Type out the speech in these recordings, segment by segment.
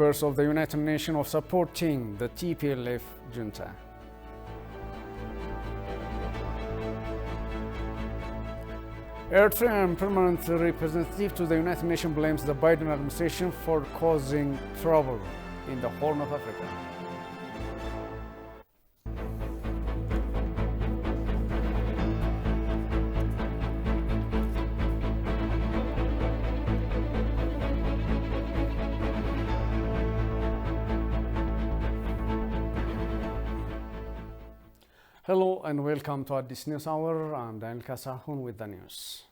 Members of the United Nations of supporting the TPLF junta. Eritrean permanent representative to the United Nations blames the Biden administration for causing trouble in the Horn of Africa. Hello and welcome to this news hour. I'm Daniel Kasahun with the news.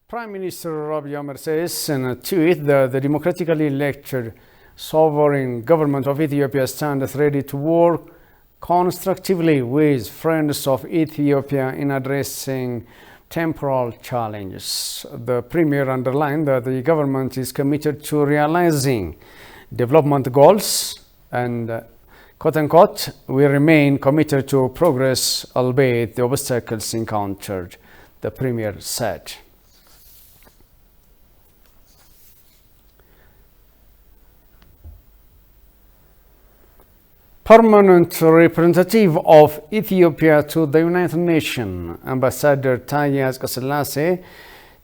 Prime Minister Abiy Ahmed says in a tweet that the democratically elected sovereign government of Ethiopia stands ready to work constructively with friends of Ethiopia in addressing temporal challenges. The Premier underlined that the government is committed to realizing development goals and quote-unquote, we remain committed to progress, albeit the obstacles encountered, the Premier said. Permanent representative of Ethiopia to the United Nations, Ambassador Taye Asqaselase,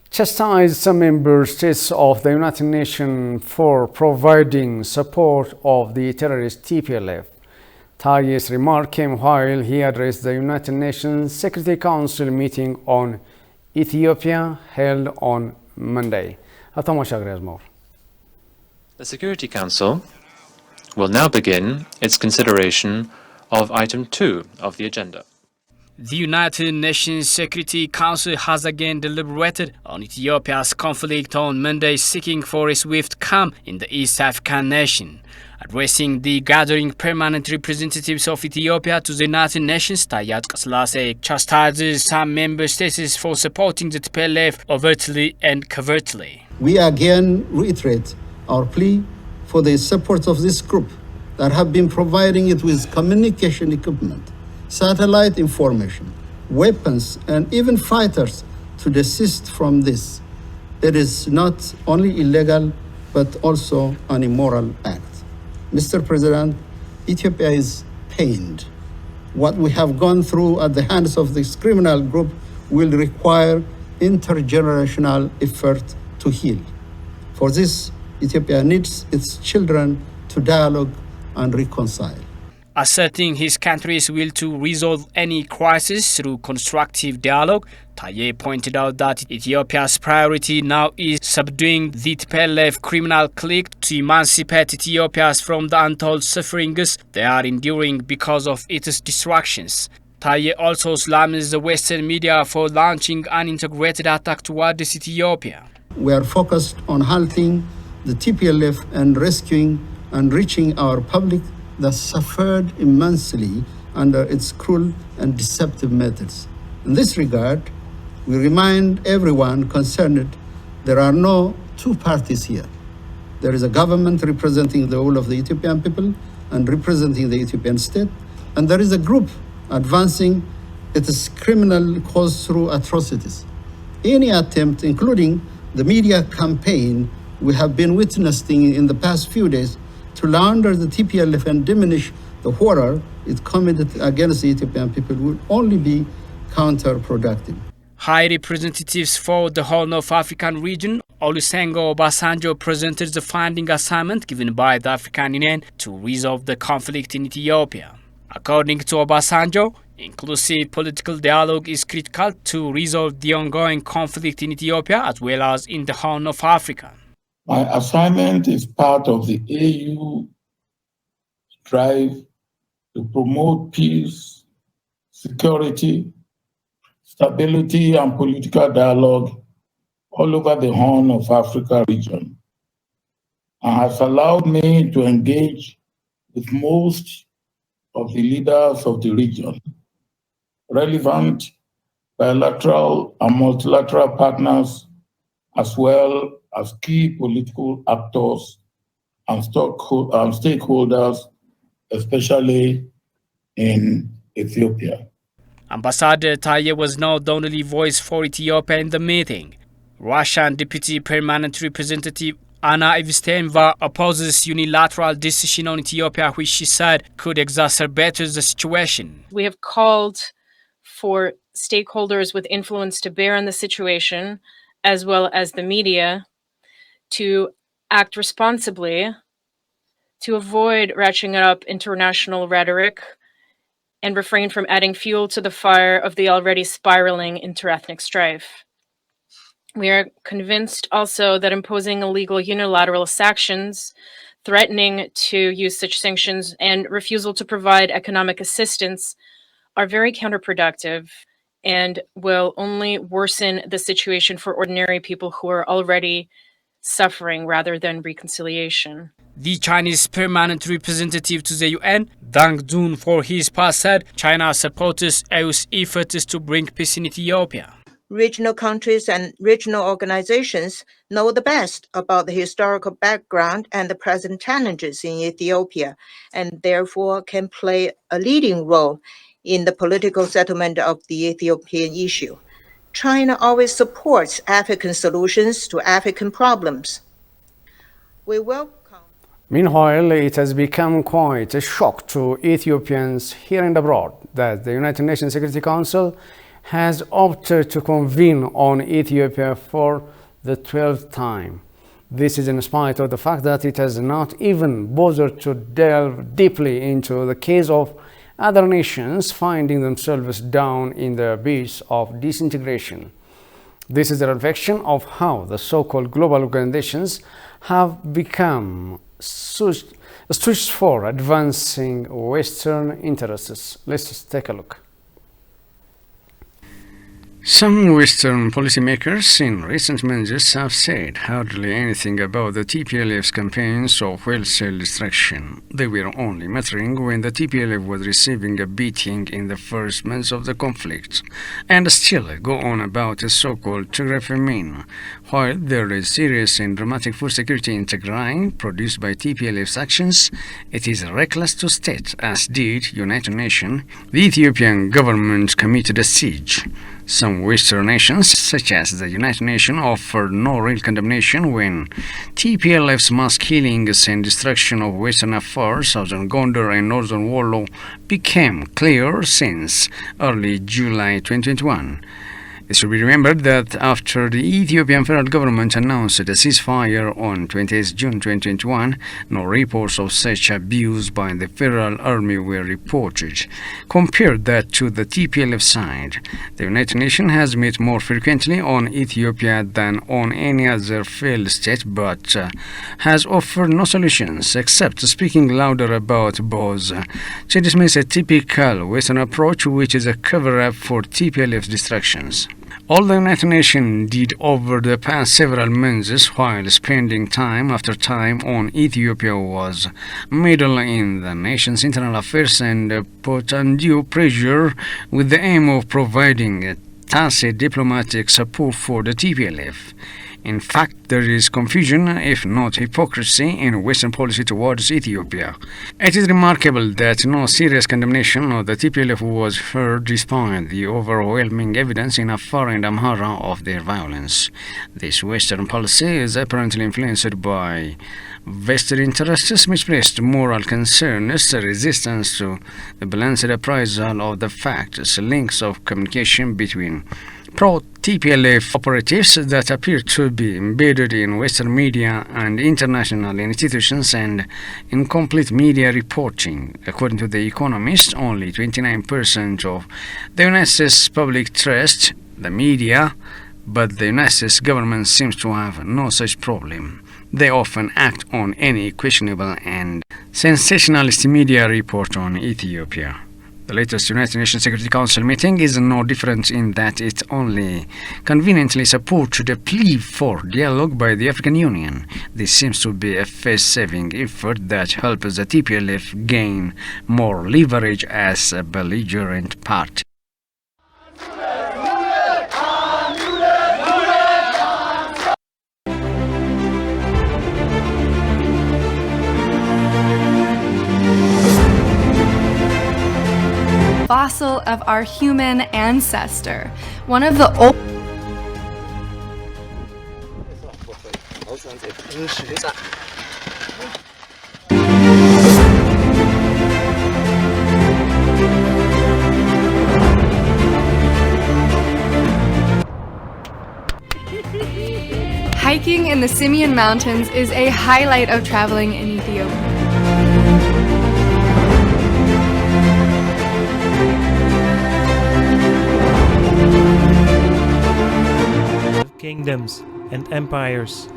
chastised some member states of the United Nations for providing support of the terrorist TPLF. Taye's remark came while he addressed the United Nations Security Council meeting on Ethiopia held on Monday. The Security Council will now begin its consideration of Item 2 of the agenda. The United Nations Security Council has again deliberated on Ethiopia's conflict on Monday, seeking for a swift calm in the East African nation. Addressing the gathering, permanent representatives of Ethiopia to the United Nations, Taye Asqaselase chastised some member states for supporting the TPLF overtly and covertly. We again reiterate our plea for the support of this group that have been providing it with communication equipment, satellite information, weapons, and even fighters to desist from this. It is not only illegal, but also an immoral act. Mr. President, Ethiopia is pained. What we have gone through at the hands of this criminal group will require intergenerational effort to heal. For this, Ethiopia needs its children to dialogue and reconcile. Asserting his country's will to resolve any crisis through constructive dialogue, Taye pointed out that Ethiopia's priority now is subduing the TPLF criminal clique to emancipate Ethiopia from the untold sufferings they are enduring because of its distractions. Taye also slammed the Western media for launching an integrated attack towards Ethiopia. We are focused on halting the TPLF and rescuing and reaching our public that suffered immensely under its cruel and deceptive methods. In this regard, we remind everyone concerned there are no two parties here. There is a government representing the whole of the Ethiopian people and representing the Ethiopian state, and there is a group advancing its criminal cause through atrocities. Any attempt, including the media campaign we have been witnessing in the past few days, to launder the TPLF and diminish the horror it committed against the Ethiopian people would only be counterproductive. High representatives for the Horn of African region, Olusegun Obasanjo, presented the funding assignment given by the African Union to resolve the conflict in Ethiopia. According to Obasanjo, inclusive political dialogue is critical to resolve the ongoing conflict in Ethiopia as well as in the Horn of Africa. My assignment is part of the AU drive to promote peace, security, stability, and political dialogue all over the Horn of Africa region, and has allowed me to engage with most of the leaders of the region, relevant bilateral and multilateral partners, as well as key political actors and stakeholders, especially in Ethiopia. Ambassador Taye was not the only voice for Ethiopia in the meeting. Russian Deputy Permanent Representative Anna Evstenova opposes unilateral decision on Ethiopia, which she said could exacerbate the situation. We have called for stakeholders with influence to bear on the situation, as well as the media, to act responsibly, to avoid ratcheting up international rhetoric, and refrain from adding fuel to the fire of the already spiraling interethnic strife. We are convinced also that imposing illegal unilateral sanctions, threatening to use such sanctions, and refusal to provide economic assistance are very counterproductive and will only worsen the situation for ordinary people who are already suffering rather than reconciliation. The Chinese permanent representative to the UN, Dang Jun, for his part said China supports EU's efforts to bring peace in Ethiopia. Regional countries and regional organizations know the best about the historical background and the present challenges in Ethiopia, and therefore can play a leading role in the political settlement of the Ethiopian issue. China always supports African solutions to African problems. We welcome. Meanwhile, it has become quite a shock to Ethiopians here and abroad that the United Nations Security Council has opted to convene on Ethiopia for the 12th time. This is in spite of the fact that it has not even bothered to delve deeply into the case of other nations finding themselves down in the abyss of disintegration. This is a reflection of how the so-called global organizations have become switched for advancing Western interests. Let's just take a look. Some Western policymakers in recent months have said hardly anything about the TPLF's campaigns of wholesale destruction. They were only mattering when the TPLF was receiving a beating in the first months of the conflict, and still go on about a so-called Tigray famine. While there is serious and dramatic food security in Tigray produced by TPLF's actions, it is reckless to state, as did United Nations, the Ethiopian government committed a siege. Some Western nations, such as the United Nations, offered no real condemnation when TPLF's mass killings and destruction of Western Afar, Southern Gondar and Northern Wollo became clear since early July 2021. It should be remembered that after the Ethiopian federal government announced a ceasefire on 28 June 2021, no reports of such abuse by the federal army were reported. Compare that to the TPLF side. The United Nations has met more frequently on Ethiopia than on any other failed state, but has offered no solutions except speaking louder about both. To dismiss a typical Western approach, which is a cover-up for TPLF's destructions. All the United Nations did over the past several months while spending time after time on Ethiopia was meddle in the nation's internal affairs and put undue pressure with the aim of providing tacit diplomatic support for the TPLF. In fact, there is confusion, if not hypocrisy, in Western policy towards Ethiopia. It is remarkable that no serious condemnation of the TPLF was heard despite the overwhelming evidence in Afar and Amhara of their violence. This Western policy is apparently influenced by vested interests, misplaced moral concerns, resistance to the balanced appraisal of the facts, links of communication between pro-TPLF operatives that appear to be embedded in Western media and international institutions, and incomplete media reporting. According to The Economist, only 29% of the United States public trust the media, but the United States government seems to have no such problem. They often act on any questionable and sensationalist media report on Ethiopia. The latest United Nations Security Council meeting is no different in that it only conveniently supports the plea for dialogue by the African Union. This seems to be a face-saving effort that helps the TPLF gain more leverage as a belligerent party. Fossil of our human ancestor, one of the old Hiking in the Simeon Mountains is a highlight of traveling in Ethiopia. Kingdoms and empires.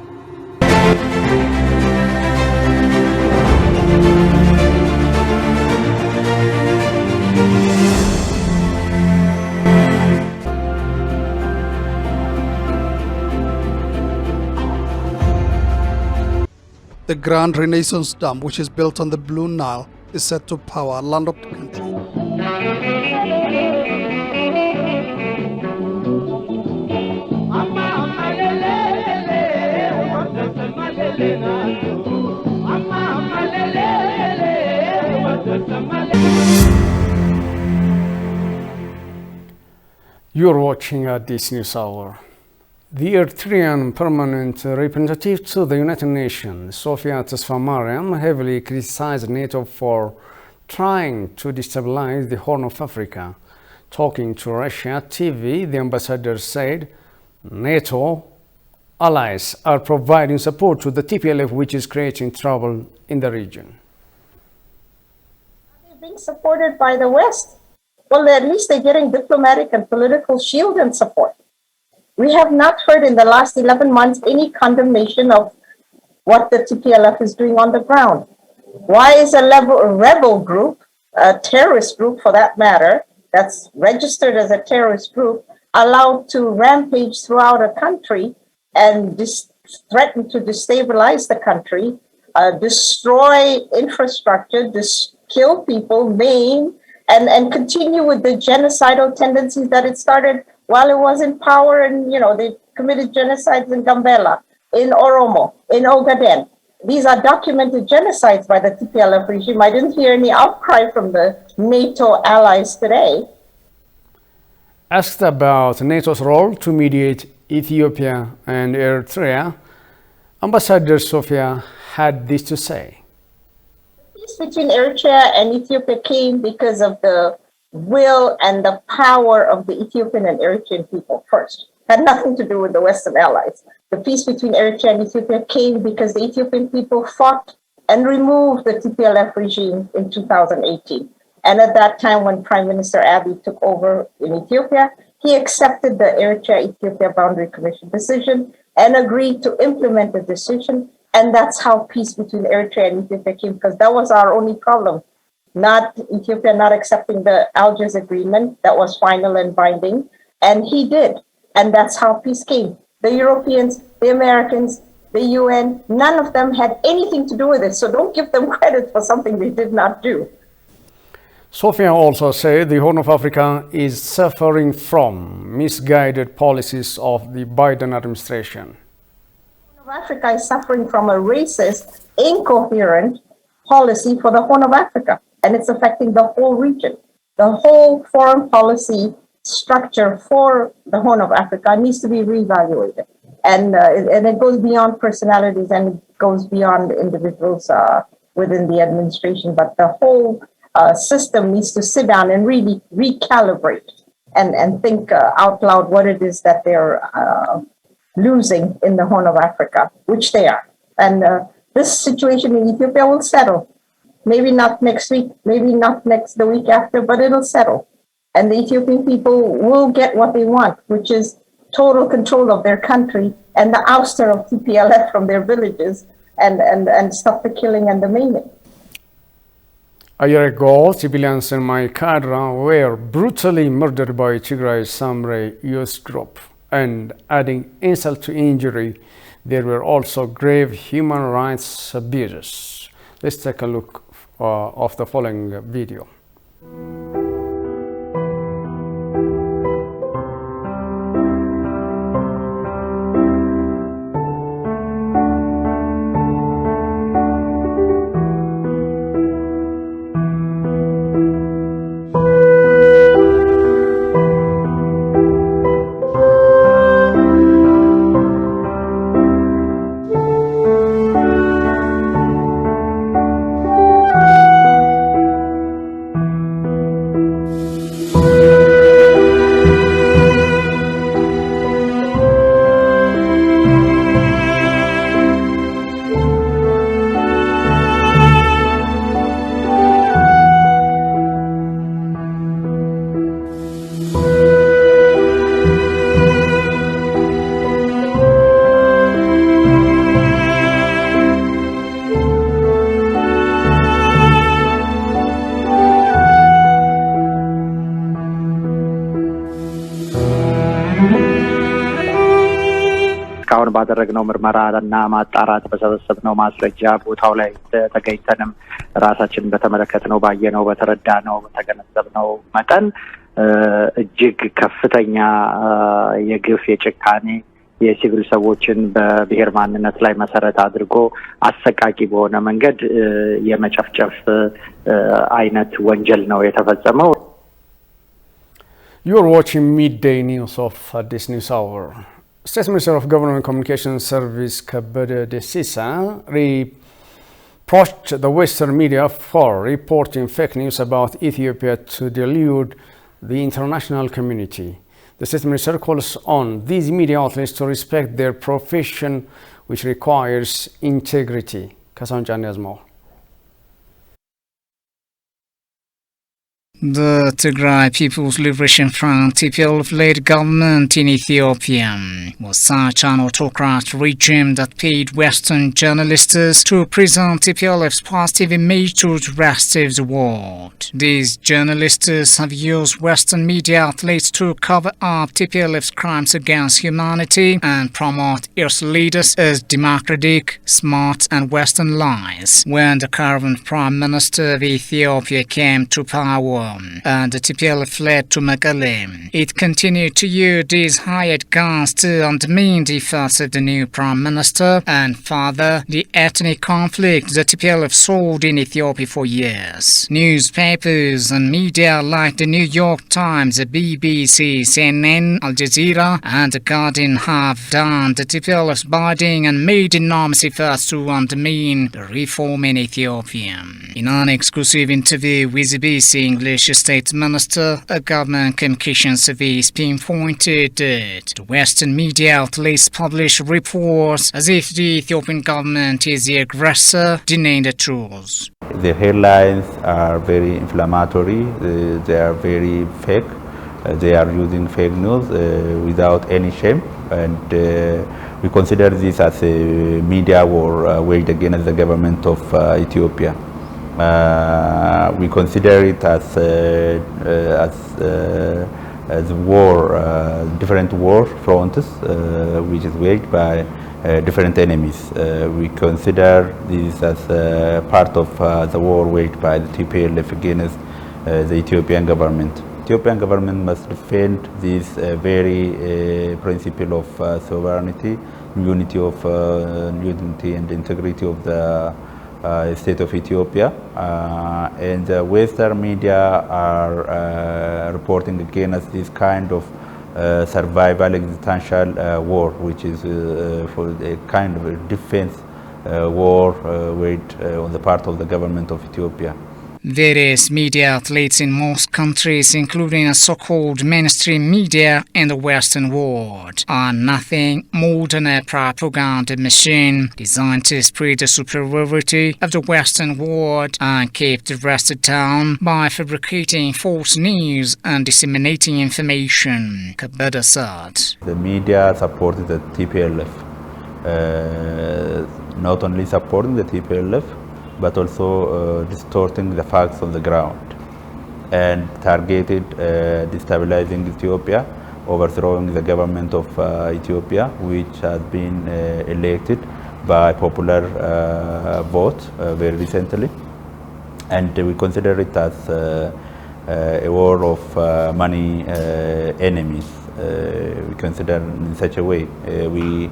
The Grand Renaissance Dam, which is built on the Blue Nile, is set to power a landlocked country. You're watching at this news hour. The Eritrean permanent representative to the United Nations, Sofia Tesfamariam, heavily criticized NATO for trying to destabilize the Horn of Africa. Talking to Russia TV, the ambassador said NATO allies are providing support to the TPLF, which is creating trouble in the region. They're being supported by the West. Well, at least they're getting diplomatic and political shield and support. We have not heard in the last 11 months any condemnation of what the TPLF is doing on the ground. Why is a rebel group, a terrorist group for that matter, that's registered as a terrorist group, allowed to rampage throughout a country and threaten to destabilize the country, destroy infrastructure, kill people, maim, and continue with the genocidal tendencies that it started while it was in power? And, they committed genocides in Gambela, in Oromo, in Ogaden. These are documented genocides by the TPLF regime. I didn't hear any outcry from the NATO allies today. Asked about NATO's role to mediate Ethiopia and Eritrea, Ambassador Sofia had this to say. The peace between Eritrea and Ethiopia came because of the will and the power of the Ethiopian and Eritrean people first. Had nothing to do with the Western allies. The peace between Eritrea and Ethiopia came because the Ethiopian people fought and removed the TPLF regime in 2018. And at that time, when Prime Minister Abiy took over in Ethiopia, he accepted the Eritrea-Ethiopia Boundary Commission decision and agreed to implement the decision. And that's how peace between Eritrea and Ethiopia came, because that was our only problem. Not Ethiopia not accepting the Algiers Agreement that was final and binding, and he did. And that's how peace came. The Europeans, the Americans, the UN, none of them had anything to do with it. So don't give them credit for something they did not do. Sofia also said the Horn of Africa is suffering from misguided policies of the Biden administration. The Horn of Africa is suffering from a racist, incoherent policy for the Horn of Africa, and it's affecting the whole region. The whole foreign policy structure for the Horn of Africa needs to be reevaluated. And it goes beyond personalities and it goes beyond individuals within the administration, but the whole system needs to sit down and really recalibrate and think out loud what it is that they're losing in the Horn of Africa, which they are. And this situation in Ethiopia will settle. Maybe not next week, maybe not the week after, but it'll settle. And the Ethiopian people will get what they want, which is total control of their country and the ouster of TPLF from their villages and stop the killing and the maiming. A year ago, civilians in Maikadra were brutally murdered by Tigray's Samre youth group. And adding insult to injury, there were also grave human rights abuses. Let's take a look of the following video. ባደረግነው ምርመራና ማጣራት በሰበሰብነው ማስረጃ ቦታው ላይ ተገኝተንም ራሳችን በተመለከትነው ባየነው በተረዳነው በተገነዘብነው መጠን እጅግ ከፍተኛ የግፍ የጭካኔ የሲቪል ሰዎችን በብሔር ማንነት ላይ መሰረት አድርጎ አሰቃቂ በሆነ መንገድ የመጨፍጨፍ አይነት ወንጀል ነው የተፈጸመው። You're watching Midday News of this news hour. State Minister of Government Communications Service Kabede Desisa reproached the Western media for reporting fake news about Ethiopia to delude the international community. The State Minister calls on these media outlets to respect their profession, which requires integrity. Kasanjan has more. The Tigray People's Liberation Front TPLF-led government in Ethiopia was such an autocrat regime that paid Western journalists to present TPLF's positive image to the rest of the world. These journalists have used Western media outlets to cover up TPLF's crimes against humanity and promote its leaders as democratic, smart and Western lies. When the current Prime Minister of Ethiopia came to power, and the TPLF fled to Mekelle, it continued to use these hired guns to undermine the efforts of the new Prime Minister and further the ethnic conflict the TPLF sowed in Ethiopia for years. Newspapers and media like the New York Times, the BBC, CNN, Al Jazeera and The Guardian have done the TPLF's bidding and made enormous efforts to undermine the reform in Ethiopia. In an exclusive interview with the BBC English State Minister, a government communication service pinpointed that the Western media outlets publish reports as if the Ethiopian government is the aggressor, denying the truth. The headlines are very inflammatory, they are very fake, they are using fake news without any shame, and we consider this as a media war waged against the government of Ethiopia. We consider it as war, different war fronts, which is waged by different enemies. We consider this as part of the war waged by the TPLF against the Ethiopian government. Ethiopian government must defend this very principle of sovereignty, unity and integrity of the state of Ethiopia, and the Western media are reporting against this kind of survival existential war, which is for a kind of a defense war waged on the part of the government of Ethiopia. Various media outlets in most countries, including a so-called mainstream media in the Western world, are nothing more than a propaganda machine designed to spread the superiority of the Western world and keep the rest down by fabricating false news and disseminating information. Kabeda said. The media supported the TPLF, not only supporting the TPLF, but also distorting the facts on the ground and targeted destabilizing Ethiopia, overthrowing the government of Ethiopia, which has been elected by popular vote very recently. And we consider it as a war of money enemies. We consider in such a way. We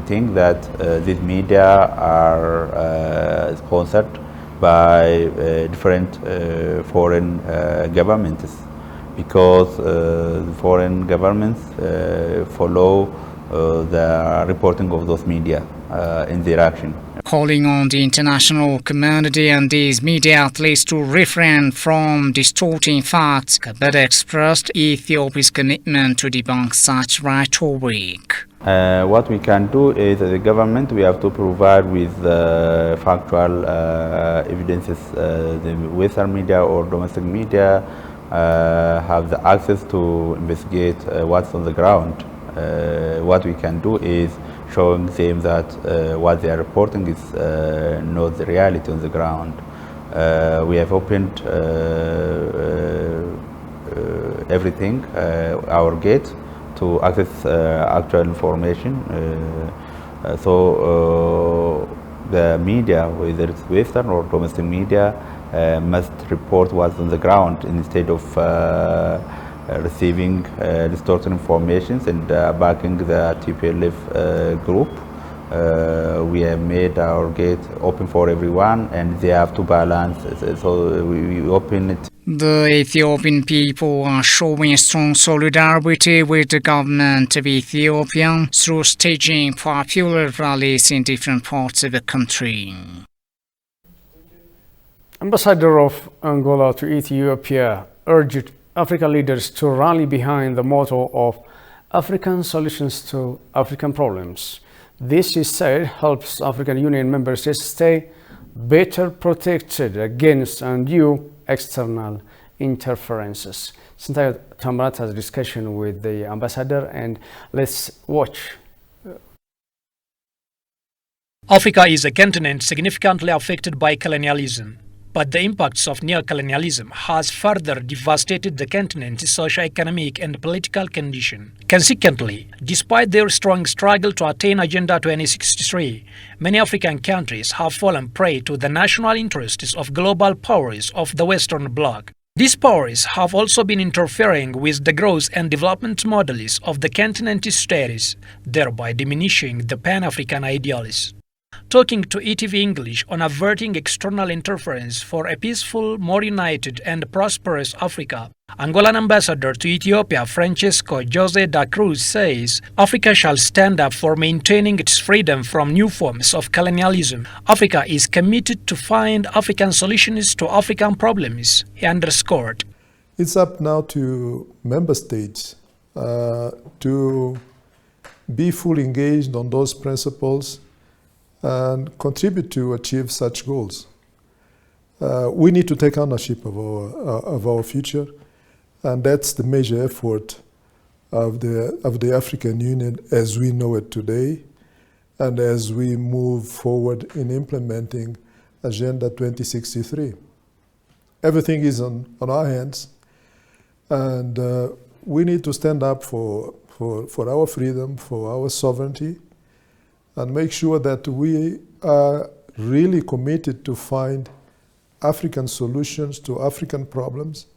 think that these media are sponsored by different foreign governments, because foreign governments follow the reporting of those media in their action. Calling on the international community and these media outlets to refrain from distorting facts, Kabeda expressed Ethiopia's commitment to debunk such rhetoric. What we can do is, as a government, we have to provide with factual evidences. The Western media or domestic media have the access to investigate what's on the ground. What we can do is showing them that what they are reporting is not the reality on the ground. We have opened everything, our gate, to access actual information. So the media, whether it's Western or domestic media, must report what's on the ground instead of receiving distorted information and backing the TPLF group. We have made our gate open for everyone, and they have to balance, so we open it. The Ethiopian people are showing strong solidarity with the government of Ethiopia through staging popular rallies in different parts of the country. Ambassador of Angola to Ethiopia urged African leaders to rally behind the motto of African solutions to African problems. This, he said, helps African Union member states stay better protected against undue external interferences. Sintayo Tamrat has a discussion with the ambassador, and let's watch. Africa is a continent significantly affected by colonialism, but the impacts of neo-colonialism has further devastated the continent's socio-economic and political condition. Consequently, despite their strong struggle to attain Agenda 2063, many African countries have fallen prey to the national interests of global powers of the Western Bloc. These powers have also been interfering with the growth and development models of the continent's states, thereby diminishing the Pan-African ideals. Talking to ETV English on averting external interference for a peaceful, more united and prosperous Africa, Angolan ambassador to Ethiopia Francesco Jose da Cruz says Africa shall stand up for maintaining its freedom from new forms of colonialism. Africa is committed to find African solutions to African problems, he underscored. It's up now to member states to be fully engaged on those principles and contribute to achieve such goals. We need to take ownership of our future, and that's the major effort of the African Union as we know it today, and as we move forward in implementing Agenda 2063. Everything is on our hands, and we need to stand up for our freedom, for our sovereignty, and make sure that we are really committed to find African solutions to African problems,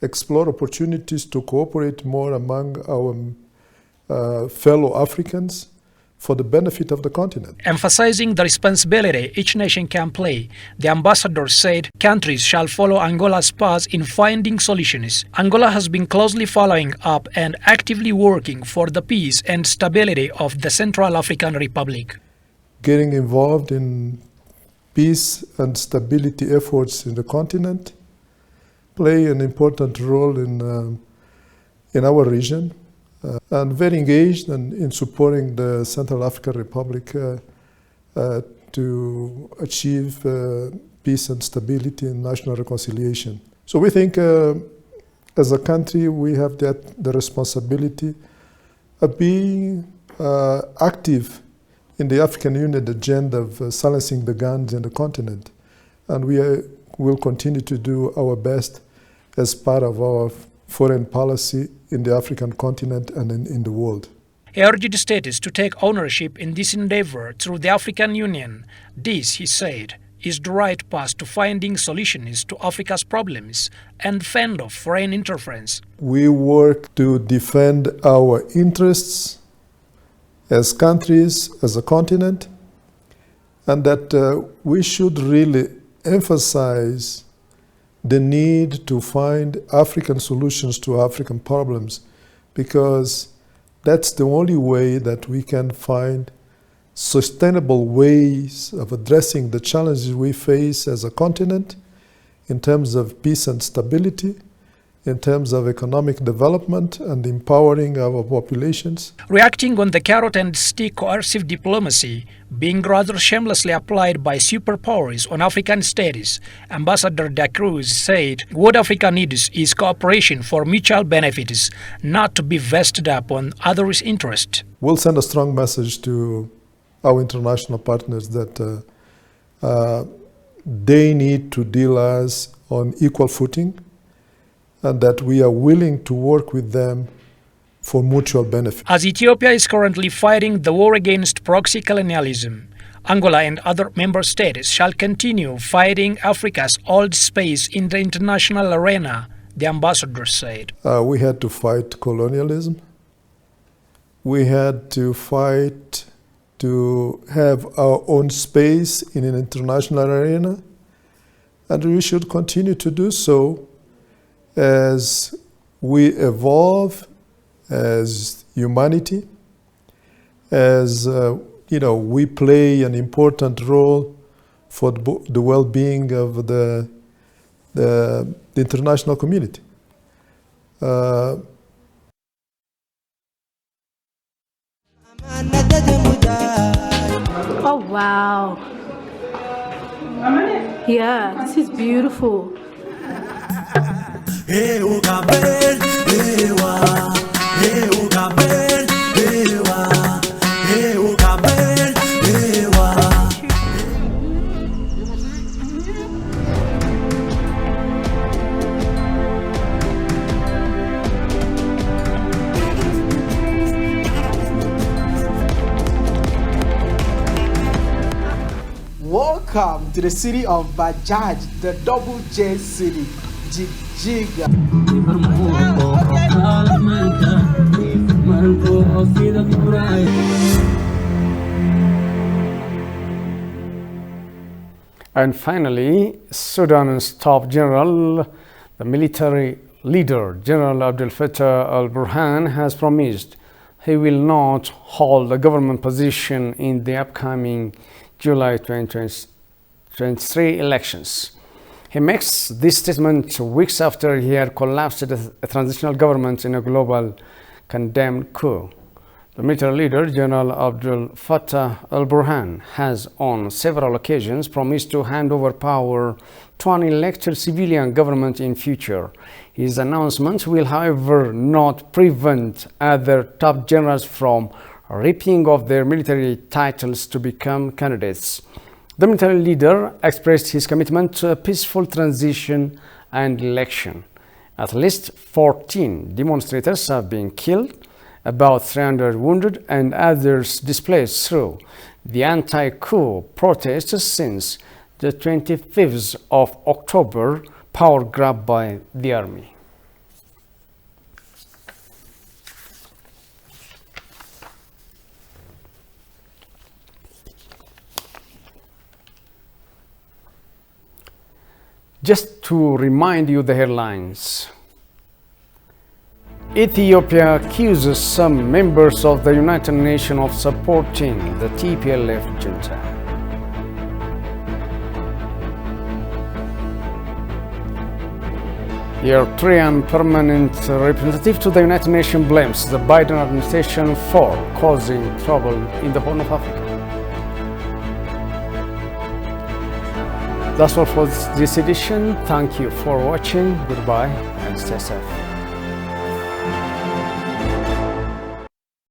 explore opportunities to cooperate more among our fellow Africans for the benefit of the continent. Emphasizing the responsibility each nation can play, the ambassador said countries shall follow Angola's path in finding solutions. Angola has been closely following up and actively working for the peace and stability of the Central African Republic. Getting involved in peace and stability efforts in the continent play an important role in our region. And very engaged in supporting the Central African Republic to achieve peace and stability and national reconciliation. So we think as a country we have the responsibility of being active in the African Union agenda of silencing the guns in the continent. And we will continue to do our best as part of our foreign policy in the African continent and in the world. He urged states to take ownership in this endeavor through the African Union. This, he said, is the right path to finding solutions to Africa's problems and fend off foreign interference. We work to defend our interests as countries, as a continent, and that we should really emphasize the need to find African solutions to African problems, because that's the only way that we can find sustainable ways of addressing the challenges we face as a continent in terms of peace and stability, in terms of economic development and empowering our populations. Reacting on the carrot and stick coercive diplomacy being rather shamelessly applied by superpowers on African states, Ambassador Da Cruz said what Africa needs is cooperation for mutual benefits, not to be vested upon others' interests. We'll send a strong message to our international partners that they need to deal us on equal footing, and that we are willing to work with them for mutual benefit. As Ethiopia is currently fighting the war against proxy colonialism, Angola and other member states shall continue fighting Africa's old space in the international arena, the ambassador said. We had to fight colonialism. We had to fight to have our own space in an international arena, and we should continue to do so as we evolve as humanity, as we play an important role for the well-being of the international community. Oh wow. Yeah, this is beautiful. Welcome to the city of Bajaj, the double J city, Jijiga. And finally, Sudan's top general, the military leader, General Abdel Fattah al-Burhan, has promised he will not hold a government position in the upcoming July 2023 elections. He makes this statement weeks after he had collapsed a transitional government in a global condemned coup. The military leader, General Abdel Fattah al-Burhan, has on several occasions promised to hand over power to an elected civilian government in future. His announcement will, however, not prevent other top generals from ripping off their military titles to become candidates. The military leader expressed his commitment to a peaceful transition and election. At least 14 demonstrators have been killed, about 300 wounded, and others displaced through the anti-coup protests since the 25th of October, power grab by the army. Just to remind you the headlines. Ethiopia accuses some members of the United Nations of supporting the TPLF junta. The Eritrean permanent representative to the United Nations blames the Biden administration for causing trouble in the Horn of Africa. That's all for this edition. Thank you for watching. Goodbye and stay safe.